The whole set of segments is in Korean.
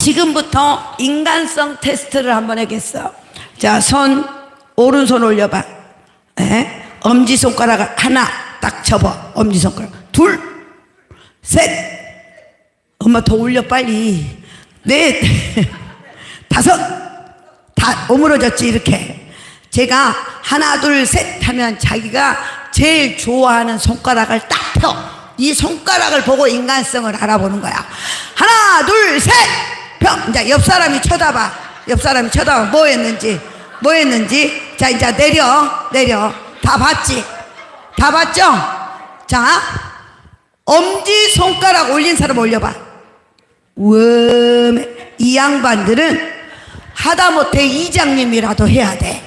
지금부터 인간성 테스트를 한번 하겠어. 자, 오른손 올려봐. 네? 엄지손가락 하나 딱 접어. 엄지손가락 둘, 셋. 엄마 더 올려 빨리. 넷, 다섯. 다 오므러졌지 이렇게. 제가 하나 둘 셋 하면 자기가 제일 좋아하는 손가락을 딱 펴. 이 손가락을 보고 인간성을 알아보는 거야. 하나 둘 셋 펴. 이제 옆 사람이 쳐다봐. 옆 사람이 쳐다봐. 뭐 했는지. 자, 이제 내려. 다 봤지? 다 봤죠? 자, 엄지 손가락 올린 사람 올려봐. 이 양반들은 하다못해 이장님이라도 해야 돼.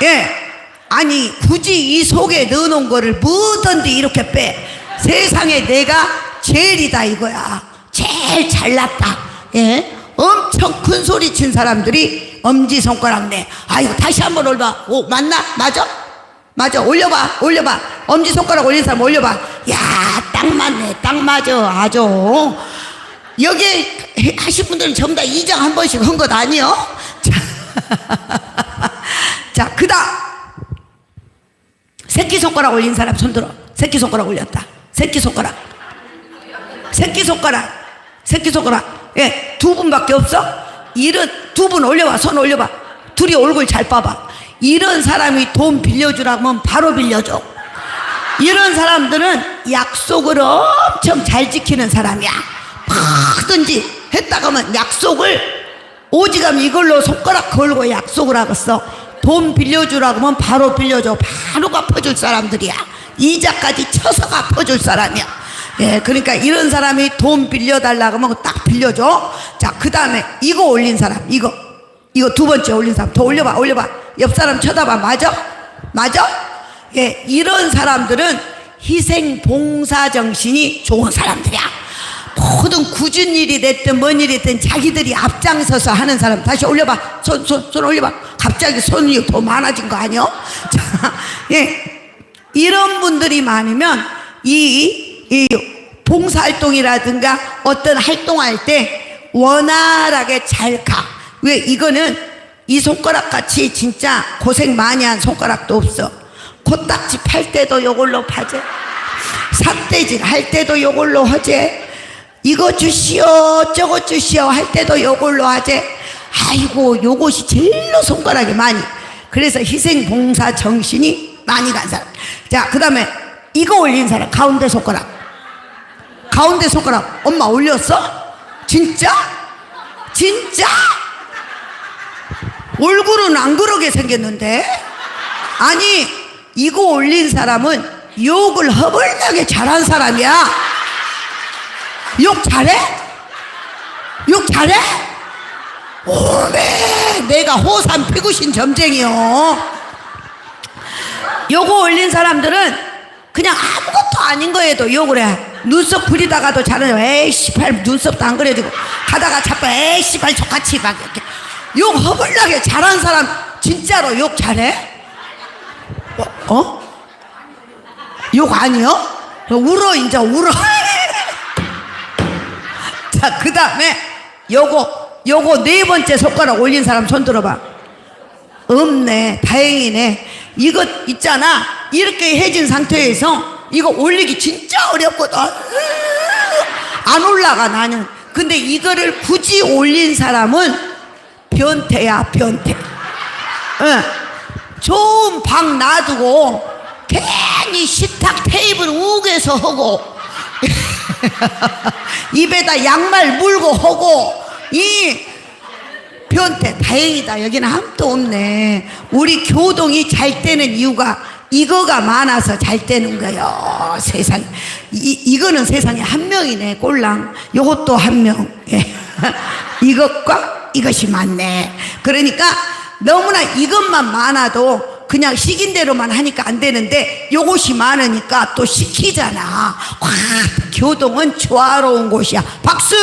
예. 아니, 굳이 이 속에 넣어놓은 거를 뭐든지 이렇게 빼. 세상에 내가 제일이다 이거야. 제일 잘났다. 예. 엄청 큰 소리 친 사람들이 엄지손가락 내. 아이고, 다시 한번 올려봐. 오, 맞나? 맞아. 올려봐. 엄지손가락 올린 사람 올려봐. 야, 딱 맞네. 딱 맞아. 아주. 여기 하신 분들은 전부 다 이장 한 번씩 한 것 아니요? 자, 그다음 새끼손가락 올린 사람 손들어. 새끼손가락 올렸다. 새끼손가락. 예, 두 분밖에 없어? 두 분 올려봐. 손 올려봐. 둘이 얼굴 잘 봐봐. 이런 사람이 돈 빌려주라면 바로 빌려줘. 이런 사람들은 약속을 엄청 잘 지키는 사람이야. 뭐든지 했다가 하면 약속을 오지가면 이걸로 손가락 걸고 약속을 하겠어. 돈 빌려주라고 하면 바로 빌려줘. 바로 갚아줄 사람들이야. 이자까지 쳐서 갚아줄 사람이야. 예, 그러니까 이런 사람이 돈 빌려달라고 하면 딱 빌려줘. 자, 그 다음에 이거 올린 사람. 이거 두 번째 올린 사람. 더 올려봐. 옆 사람 쳐다봐. 맞아? 예, 이런 사람들은 희생 봉사 정신이 좋은 사람들이야. 모든 굳은 일이 됐든 뭔 일이 됐든 자기들이 앞장서서 하는 사람. 다시 올려봐. 손 올려봐. 갑자기 손이 더 많아진 거 아니요? 자, 예, 이런 분들이 많으면 이 봉사활동이라든가 어떤 활동할 때 원활하게 잘 가. 왜? 이거는 이 손가락 같이 진짜 고생 많이 한 손가락도 없어. 코딱지 팔 때도 요걸로 파재. 삿대질 할 때도 요걸로 하재. 이거 주시오 저거 주시오 할 때도 요걸로 하재. 아이고, 요것이 제일로 손가락이 많이. 그래서 희생봉사 정신이 많이 간 사람. 자, 그 다음에 이거 올린 사람. 가운데 손가락 엄마 올렸어? 진짜? 얼굴은 안 그러게 생겼는데. 아니, 이거 올린 사람은 욕을 허벌나게 잘한 사람이야. 욕 잘해? 오메, 내가 호산 피구신 점쟁이요. 요거 올린 사람들은 그냥 아무것도 아닌 거에도 욕을 해. 눈썹 부리다가도 잘해요. 에이 씨발, 눈썹도 안 그려지고 가다가 자꾸 에이 씨발 저같이 막 이렇게 욕 허벌나게 잘한 사람 진짜로 욕 잘해? 욕 아니요? 울어. 자, 그 다음에 요거 네 번째 손가락 올린 사람 손 들어봐. 없네. 다행이네. 이거 있잖아. 이렇게 해진 상태에서 이거 올리기 진짜 어렵거든. 안 올라가 나는. 근데 이거를 굳이 올린 사람은 변태야, 변태. 응. 좋은 방 놔두고 괜히 식탁 테이블 우겨서 하고 입에다 양말 물고 하고 이 변태. 다행이다. 여기는 아무도 없네. 우리 교동이 잘 되는 이유가 이거가 많아서 잘 되는 거예요. 세상. 이거는 세상에 한 명이네. 꼴랑. 요것도 한 명. 예. 이것과 이것이 많네. 그러니까 너무나 이것만 많아도 그냥 시킨 대로만 하니까 안 되는데 요것이 많으니까 또 시키잖아. 와, 교동은 조화로운 곳이야. 박수!